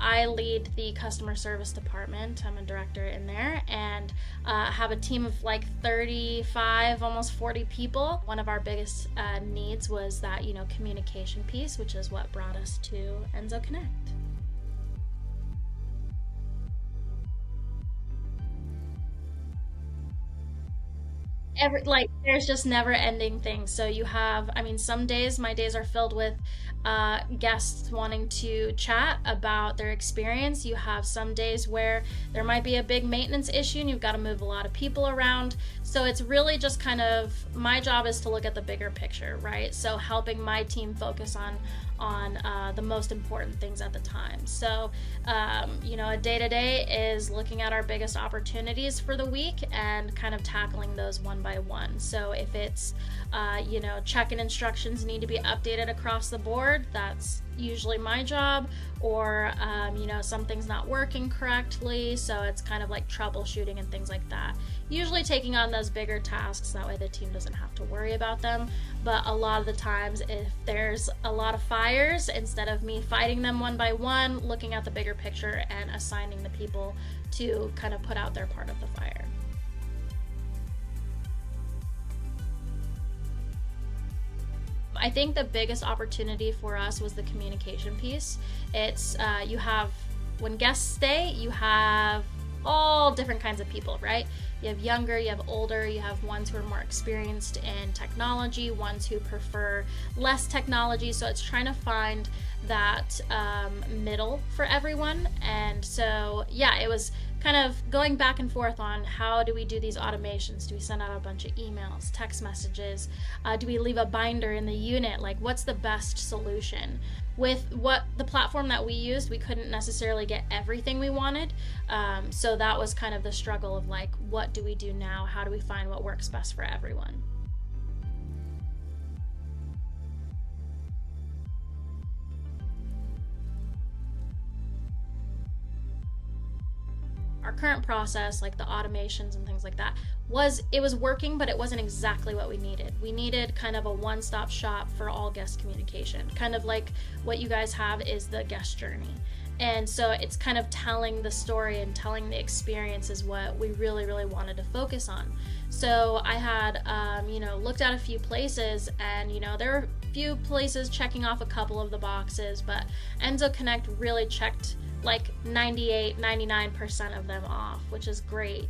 I lead the customer service department. I'm a director in there, and have a team of like 35, almost 40 people. One of our biggest needs was that, communication piece, which is what brought us to Enso Connect. There's just never ending things. So you have, some days, my days are filled with guests wanting to chat about their experience. You have some days where there might be a big maintenance issue and you've got to move a lot of people around. So it's really just kind of, my job is to look at the bigger picture, right? So helping my team focus on the most important things at the time. So, a day-to-day is looking at our biggest opportunities for the week and kind of tackling those one by one. So if it's, check-in instructions need to be updated across the board, that's usually my job, or something's not working correctly, so it's kind of like troubleshooting and things like that. Usually taking on those bigger tasks, that way the team doesn't have to worry about them. But a lot of the times, if there's a lot of fires, instead of me fighting them one by one, looking at the bigger picture and assigning the people to kind of put out their part of the fire. I think the biggest opportunity for us was the communication piece. It's when guests stay, you have all different kinds of people, right? You have younger, you have older, you have ones who are more experienced in technology, ones who prefer less technology. So it's trying to find that middle for everyone. And so, it was kind of going back and forth on how do we do these automations? Do we send out a bunch of emails, text messages? Do we leave a binder in the unit? Like, what's the best solution? With what the platform that we used, we couldn't necessarily get everything we wanted. So that was kind of the struggle of like, what do we do now? How do we find what works best for everyone? Our current process, like the automations and things like that, was working, but it wasn't exactly what we needed. We needed kind of a one-stop shop for all guest communication. Kind of like what you guys have is the guest journey. And so it's kind of telling the story and telling the experience is what we really, really wanted to focus on. So I had, looked at a few places, and, there were a few places checking off a couple of the boxes, but Enso Connect really checked like 98, 99% of them off, which is great.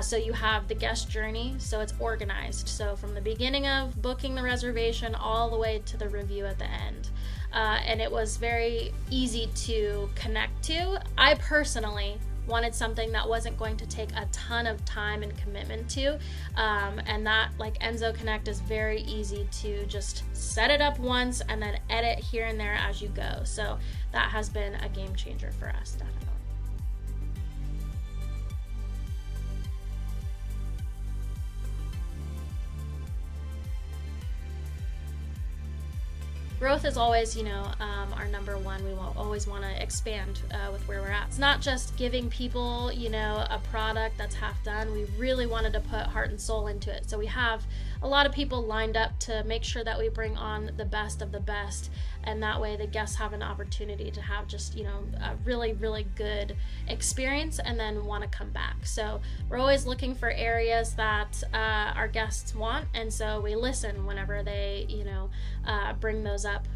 So you have the guest journey, so it's organized. So from the beginning of booking the reservation all the way to the review at the end. And it was very easy to connect to. I personally wanted something that wasn't going to take a ton of time and commitment to, and that, like, Enso Connect is very easy to just set it up once and then edit here and there as you go. So that has been a game changer for us, definitely. Growth is always, our number one. We will always want to expand with where we're at. It's not just giving people, a product that's half done. We really wanted to put heart and soul into it. So we have a lot of people lined up to make sure that we bring on the best of the best. And that way the guests have an opportunity to have just, a really, really good experience and then want to come back. So we're always looking for areas that our guests want. And so we listen whenever they, bring those up,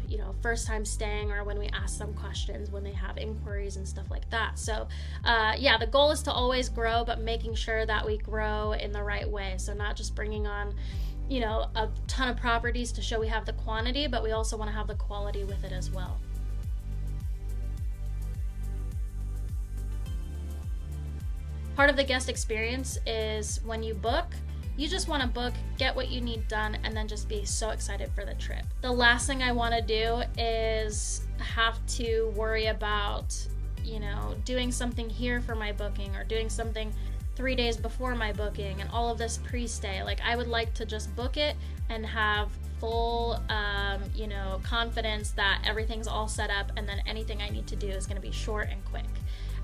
first time staying, or when we ask them questions, when they have inquiries and stuff like that. So the goal is to always grow, but making sure that we grow in the right way. So not just bringing on, a ton of properties to show we have the quantity, but we also want to have the quality with it as well. Part of the guest experience is when you book, you just want to book, get what you need done, and then just be so excited for the trip. The last thing I want to do is have to worry about, doing something here for my booking or doing something 3 days before my booking and all of this pre-stay. Like, I would like to just book it and have full, confidence that everything's all set up, and then anything I need to do is going to be short and quick.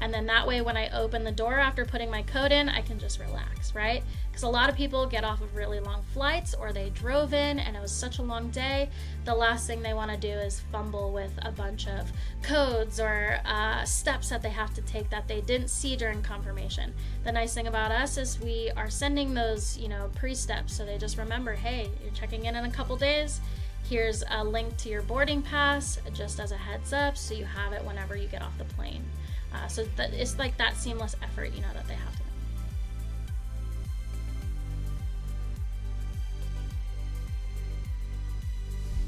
And then that way when I open the door after putting my code in, I can just relax, right? Because a lot of people get off of really long flights, or they drove in and it was such a long day. The last thing they want to do is fumble with a bunch of codes or steps that they have to take that they didn't see during confirmation. The nice thing about us is we are sending those, pre-steps, so they just remember, hey, you're checking in a couple days. Here's a link to your boarding pass, just as a heads up, so you have it whenever you get off the plane. So that it's like that seamless effort, that they have to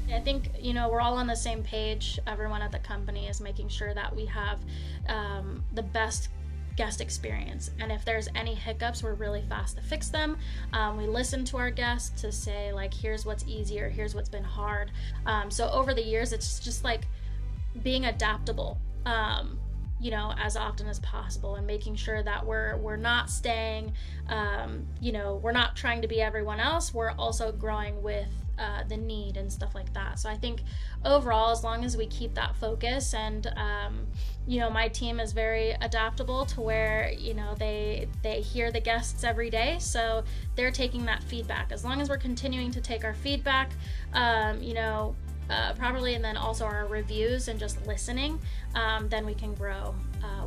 make. I think, we're all on the same page. Everyone at the company is making sure that we have the best guest experience, and if there's any hiccups, we're really fast to fix them. We listen to our guests to say, like, here's what's easier, here's what's been hard. So over the years, it's just like being adaptable, as often as possible, and making sure that we're not staying, we're not trying to be everyone else. We're also growing with the need and stuff like that. So I think overall, as long as we keep that focus, and my team is very adaptable to where they hear the guests every day, so they're taking that feedback. As long as we're continuing to take our feedback properly, and then also our reviews and just listening, then we can grow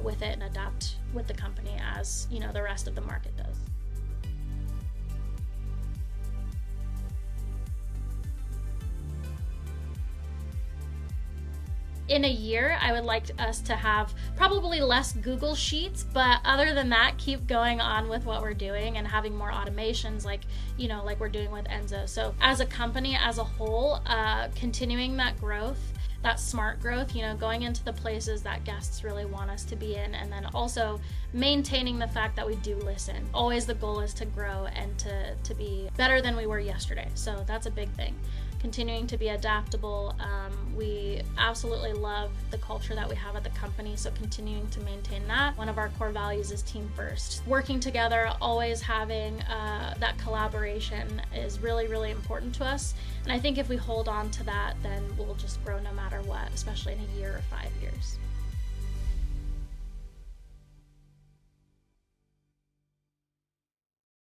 with it and adapt with the company as the rest of the market does. In a year, I would like us to have probably less Google Sheets, but other than that, keep going on with what we're doing and having more automations like we're doing with Enso. So as a company as a whole, continuing that growth, that smart growth, going into the places that guests really want us to be in, and then also maintaining the fact that we do listen. Always the goal is to grow and to be better than we were yesterday. So that's a big thing. Continuing to be adaptable. We absolutely love the culture that we have at the company, so continuing to maintain that. One of our core values is team first. Working together, always having that collaboration is really, really important to us. And I think if we hold on to that, then we'll just grow no matter what, especially in a year or 5 years.